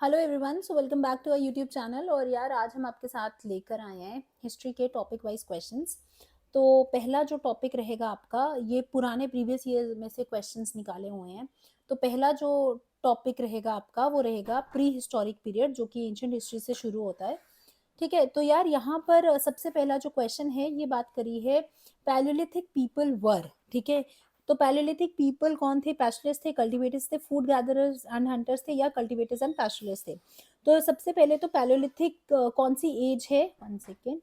Hello everyone, so welcome back to our YouTube channel. और यार आज हम आपके साथ लेकर आए हैं हिस्ट्री के टॉपिक वाइज क्वेश्चंस। तो पहला जो टॉपिक रहेगा आपका, ये पुराने प्रीवियस ईयर में से क्वेश्चंस निकाले हुए हैं। तो पहला जो टॉपिक रहेगा आपका वो रहेगा प्री हिस्टोरिक पीरियड, जो कि एंशिएंट हिस्ट्री से शुरू होता है। ठीक है, तो यार यहाँ पर सबसे पहला जो क्वेश्चन है ये बात करी है पैलियोलिथिक पीपल वर। ठीक है, तो पैलियोलिथिक पीपल कौन थे? पैस्टोरलिस्ट थे, कल्टीवेटर्स थे, फूड गैदरर्स एंड हंटर्स थे, या कल्टीवेटर्स एंड पैस्टोरलिस्ट थे? तो सबसे पहले तो पैलियोलिथिक कौन सी एज है? One second.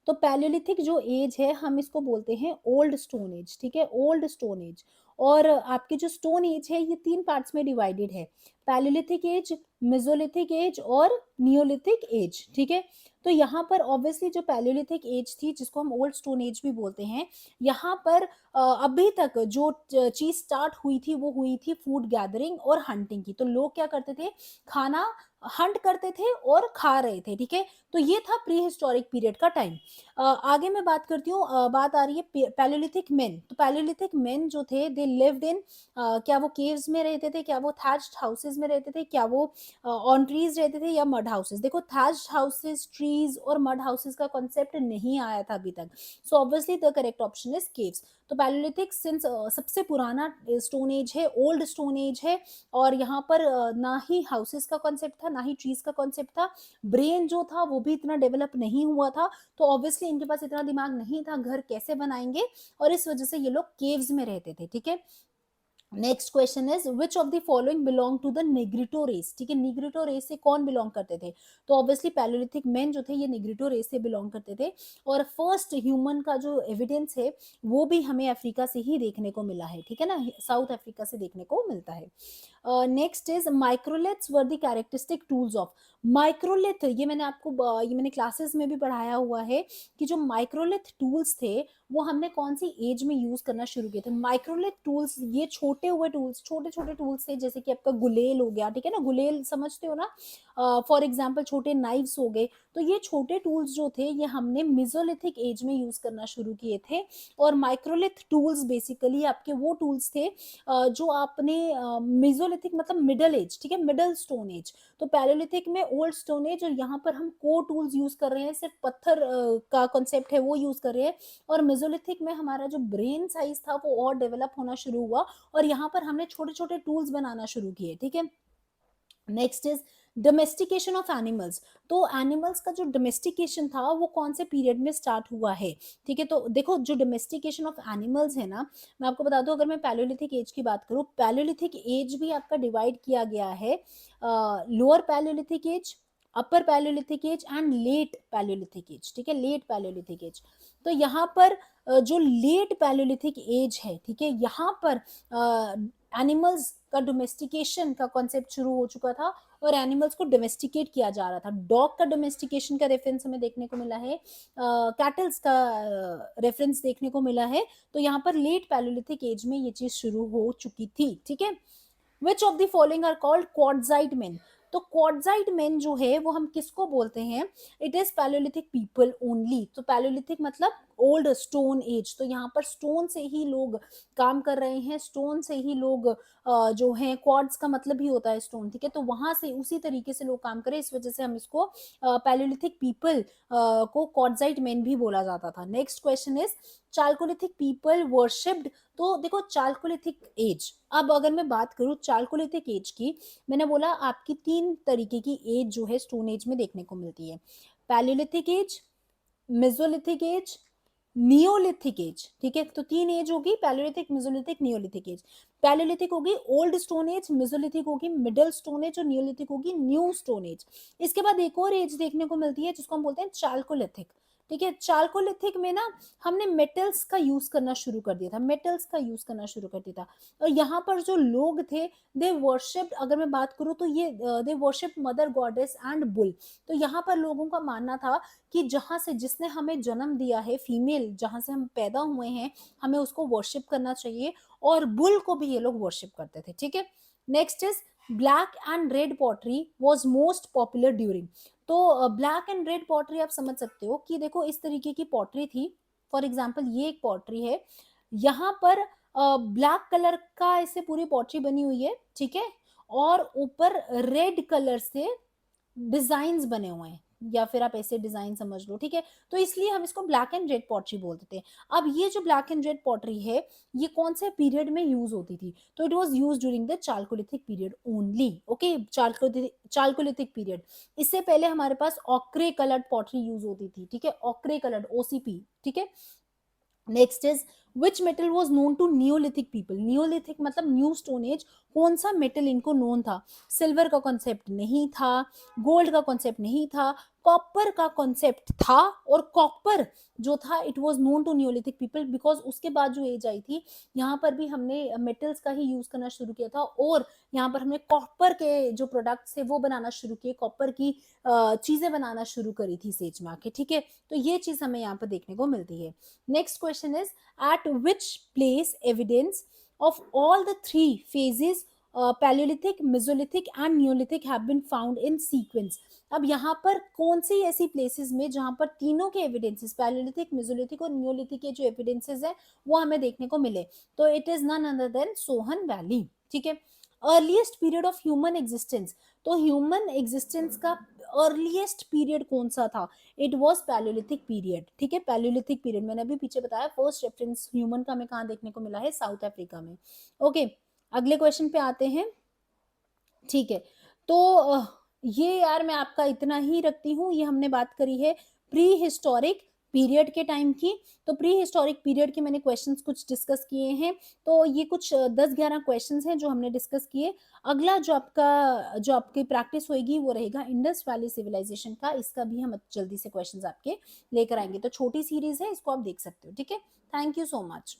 तो पैलियोलिथिक जो एज है हम इसको बोलते हैं ओल्ड स्टोन एज। ठीक है, ओल्ड स्टोन एज। और आपकी जो स्टोन एज है ये तीन पार्ट्स में डिवाइडेड है: पैलियोलिथिक एज, मेसोलिथिक एज और नियोलिथिक एज। ठीक है, तो यहाँ पर ऑब्वियसली जो पैलियोलिथिक एज थी, जिसको हम ओल्ड स्टोन एज भी बोलते हैं, यहाँ पर अभी तक जो चीज स्टार्ट हुई थी वो हुई थी फूड गैदरिंग और हंटिंग की। तो लोग क्या करते थे? खाना हंट करते थे और खा रहे थे। ठीक है, तो ये था प्री हिस्टोरिक पीरियड का टाइम। आगे मैं बात करती हूँ, बात आ रही है पैलियोलिथिक मेन। तो पैलियोलिथिक मेन जो थे दे लिव्ड इन, क्या वो केव्स में रहते थे, क्या वो थैच्ड हाउसेज में रहते थे, क्या वो ऑन ट्रीज रहते थे, या मड हाउसेज? देखो, थैच्ड हाउसेज, ट्रीज और मड हाउसेज का कॉन्सेप्ट नहीं आया था अभी तक। So obviously the correct option is caves. तो पैलियोलिथिक सिंस सबसे पुराना स्टोन एज है, ओल्ड स्टोन एज है। और यहाँ पर ना ही हाउसेस का कॉन्सेप्ट था, ना ही ट्रीज का कॉन्सेप्ट था। ब्रेन जो था वो भी इतना डेवलप नहीं हुआ था। तो ऑब्वियसली इनके पास इतना दिमाग नहीं था, घर कैसे बनाएंगे, और इस वजह से ये लोग केव्स में रहते थे। ठीक है, next question is which of the following belong to the Negrito race? ठीक है, निग्रिटो रेस से कौन बिलोंग करते थे? तो ऑब्वियसली पैलियोलिथिक मेन जो थे ये निग्रिटो रेस से बिलोंग करते थे। और फर्स्ट ह्यूमन का जो एविडेंस है वो भी हमें अफ्रीका से ही देखने को मिला है। ठीक है ना, साउथ अफ्रीका से देखने को मिलता है। Next is microliths were the characteristic tools of. Microlith, ये मैंने आपको ये मैंने क्लासेस में भी पढ़ाया हुआ है कि जो माइक्रोलिथ टूल्स थे वो हमने कौन सी एज में यूज करना शुरू किए थे। माइक्रोलिथ टूल्स ये छोटे हुए टूल्स, छोटे छोटे टूल्स थे, जैसे कि आपका गुलेल हो गया। ठीक है ना, गुलेल समझते हो ना? फॉर एग्जाम्पल छोटे नाइव्स हो गए। तो ये छोटे टूल्स जो थे ये हमने मिजोलिथिक एज में यूज करना शुरू किए थे। और माइक्रोलिथ टूल्स बेसिकली आपके वो टूल्स थे जो आपने मेसोलिथिक मतलब मिडल एज, ठीक है, मिडल स्टोन एज। तो पैलियोलिथिक में ओल्ड स्टोन एज, और यहाँ पर हम को टूल्स यूज कर रहे हैं, सिर्फ पत्थर का कॉन्सेप्ट है वो यूज कर रहे हैं। और मेसोलिथिक में हमारा जो ब्रेन साइज था वो और डेवलप होना शुरू हुआ, और यहाँ पर हमने छोटे छोटे टूल्स बनाना शुरू किए। ठीक है, next is domestication of animals. तो एनिमल्स का जो डोमेस्टिकेशन था वो कौन से पीरियड में स्टार्ट हुआ है? ठीक है, तो देखो जो डोमेस्टिकेशन ऑफ एनिमल्स है ना, मैं आपको बता दूं, अगर मैं पैलियोलिथिक एज की बात करूं, पैलियोलिथिक एज भी आपका डिवाइड किया गया है lower palaeolithic age, upper palaeolithic age and late palaeolithic age. ठीक है, लेट पैलियोलिथिक एज। तो यहाँ पर जो लेट पैलियोलिथिक एज है, ठीक है, यहाँ पर एनिमल्स का डोमेस्टिकेशन का कॉन्सेप्ट शुरू हो चुका था और एनिमल्स को डोमेस्टिकेट किया जा रहा था। डॉग का डोमेस्टिकेशन का रेफरेंस हमें देखने को मिला है, कैटल्स का रेफरेंस देखने को मिला है। तो यहाँ पर लेट पैलियोलिथिक एज में ये चीज शुरू हो चुकी थी। ठीक है, which of the following are called quartzite men? तो क्वार्टजाइट मेन जो है वो हम किसको बोलते हैं? It is palaeolithic people only. तो पैलियोलिथिक मतलब ओल्ड स्टोन एज। तो यहाँ पर स्टोन से ही लोग काम कर रहे हैं, स्टोन से ही लोग जो है, क्वार्ट्स का मतलब ही होता है स्टोन। ठीक है, तो वहां से उसी तरीके से लोग काम करें, इस वजह से हम इसको पैलियोलिथिक पीपल को क्वार्टजाइट मेन भी बोला जाता था। Next question is chalcolithic people worshipped. तो देखो चाल्कोलिथिक एज, अब अगर मैं बात करूं चाल्कोलिथिक एज की, मैंने बोला आपकी तीन तरीके की एज जो है स्टोन एज में देखने को मिलती है: palaeolithic age, mesolithic age, neolithic age. ठीक है, तो तीन एज होगी: palaeolithic, mesolithic, neolithic age. Palaeolithic होगी ओल्ड स्टोन एज, मेसोलिथिक होगी मिडिल स्टोन एज, और नियोलिथिक होगी न्यू स्टोन एज। इसके बाद एक और एज देखने को मिलती है जिसको हम बोलते हैं चाल्कोलिथिक। ठीक है, चाल्कोलिथिक में ना हमने मेटल्स का यूज करना शुरू कर दिया था, मेटल्स का यूज करना शुरू कर दिया था। और यहाँ पर जो लोग थे दे वर्शिप्ड, अगर मैं बात करूँ तो ये they worship mother goddess and bull. तो यहाँ पर लोगों का मानना था कि जहां से जिसने हमें जन्म दिया है, फीमेल जहां से हम पैदा हुए हैं, हमें उसको वर्शिप करना चाहिए। और बुल को भी ये लोग वर्शिप करते थे। ठीक है, next is black and red pottery was most popular during. तो ब्लैक एंड रेड पॉटरी आप समझ सकते हो कि देखो इस तरीके की पॉटरी थी। फॉर एग्जाम्पल ये एक पॉटरी है, यहाँ पर ब्लैक कलर का इससे पूरी पॉटरी बनी हुई है। ठीक है, और ऊपर रेड कलर से डिजाइन्स बने हुए हैं, या फिर आप ऐसे डिजाइन समझ लो, ठीक है। तो इसलिए हम इसको ब्लैक एंड रेड पॉटरी बोलते थे। अब ये जो ब्लैक एंड रेड पॉटरी है, ये कौन से पीरियड में यूज होती थी? तो it was use during the chalcolithic period only. Okay, chalcolithic period. इससे पहले हमारे पास ऑक्रे कलर्ड पॉटरी यूज होती थी, ठीक है, ऑक्रे कलर्ड, ओसीपी, ठीक है। Next is which metal was known to neolithic people. Neolithic मतलब न्यू स्टोन एज, कौन सा मेटल इनको नोन था? सिल्वर का कॉन्सेप्ट नहीं था, गोल्ड का कॉन्सेप्ट नहीं था, कॉपर का कॉन्सेप्ट था। और कॉपर जो था it was known to neolithic people, because उसके बाद जो एज आई थी, यहाँ पर भी हमने मेटल्स का ही यूज करना शुरू किया था, और यहाँ पर हमने कॉपर के जो प्रोडक्ट्स है वो बनाना शुरू किए, कॉपर की चीजें बनाना शुरू करी थी सेज में आके, ठीक है। तो ये चीज हमें यहाँ पर देखने को मिलती है। Next question is, at which place evidence of all the three phases, Paleolithic, Mesolithic and Neolithic have been found in sequence? अब यहाँ पर कौन सी ऐसी प्लेसेस में जहाँ पर तीनों के एविडेंसेस, पैलियोलिथिक, मेसोलिथिक और नियोलिथिक के जो एविडेंसेस है वो हमें देखने को मिले? तो it is none other than Sohan valley, ठीक है। Earliest period of human existence, तो ह्यूमन एग्जिस्टेंस का अर्लीस्ट पीरियड कौन सा था? इट वॉज पैलियोलिथिक पीरियड, ठीक है, पैलियोलिथिक पीरियड। मैंने अभी पीछे बताया फर्स्ट रेफरेंस ह्यूमन का हमें कहाँ देखने को मिला है? साउथ अफ्रीका में। ओके, अगले क्वेश्चन पे आते हैं, ठीक है। तो ये यार मैं आपका इतना ही रखती हूँ। ये हमने बात करी है प्री हिस्टोरिक पीरियड के टाइम की। तो प्री हिस्टोरिक पीरियड के मैंने क्वेश्चंस कुछ डिस्कस किए हैं। तो ये कुछ 10-11 क्वेश्चंस हैं जो हमने डिस्कस किए। अगला जो आपकी प्रैक्टिस होगी वो रहेगा इंडस वैली सिविलाइजेशन का। इसका भी हम जल्दी से क्वेश्चंस आपके लेकर आएंगे। तो छोटी सीरीज है, इसको आप देख सकते हो, ठीक है। Thank you so much.